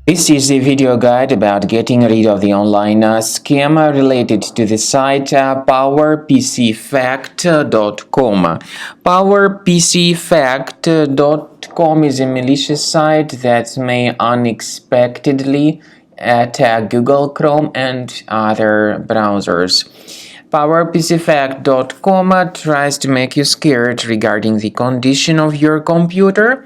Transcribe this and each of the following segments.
This is a video guide about getting rid of the online scam related to the site PowerPCFact.com. PowerPCFact.com is a malicious site that may unexpectedly attack Google Chrome and other browsers. PowerPCFact.com tries to make you scared regarding the condition of your computer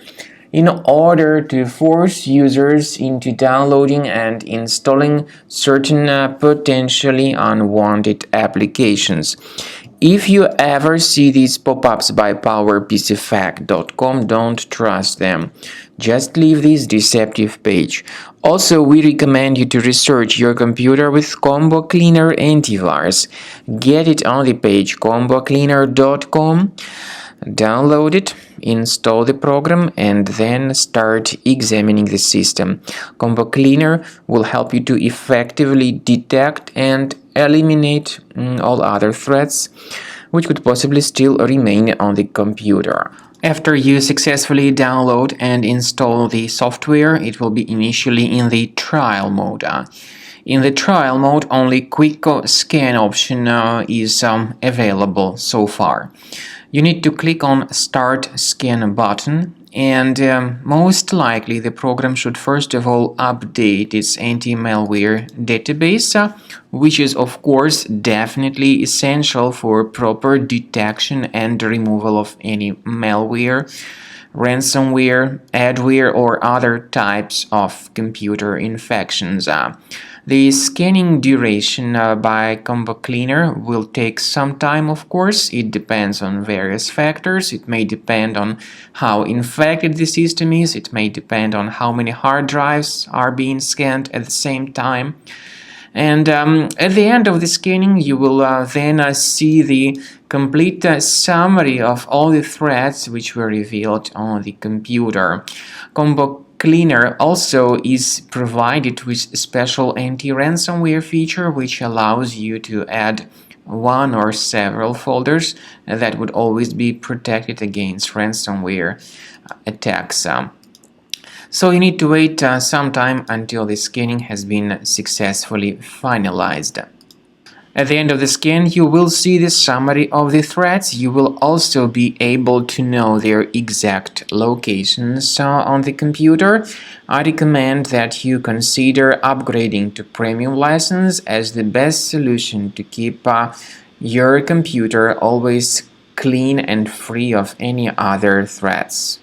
in order to force users into downloading and installing certain potentially unwanted applications. If you ever see these pop-ups by PowerPCFact.com, don't trust them. Just leave this deceptive page. Also, we recommend you to research your computer with Combo Cleaner Antivirus. Get it on the page combocleaner.com. Download it, install the program, and then start examining the system. Combo Cleaner will help you to effectively detect and eliminate all other threats which could possibly still remain on the computer. After you successfully download and install the software, it will be initially in the trial mode. In the trial mode, only Quick Scan option is available so far. You need to click on Start Scan button, and most likely the program should first of all update its anti-malware database, which is of course definitely essential for proper detection and removal of any malware, ransomware, adware, or other types of computer infections. The scanning duration by Combo Cleaner will take some time, of course. It depends on various factors. It may depend on how infected the system is. It may depend on how many hard drives are being scanned at the same time. And at the end of the scanning, you will then see the complete summary of all the threats which were revealed on the computer. Combo Cleaner also is provided with a special anti-ransomware feature which allows you to add one or several folders that would always be protected against ransomware attacks. So you need to wait some time until the scanning has been successfully finalized. At the end of the scan, you will see the summary of the threats. You will also be able to know their exact locations on the computer. I recommend that you consider upgrading to premium license as the best solution to keep your computer always clean and free of any other threats.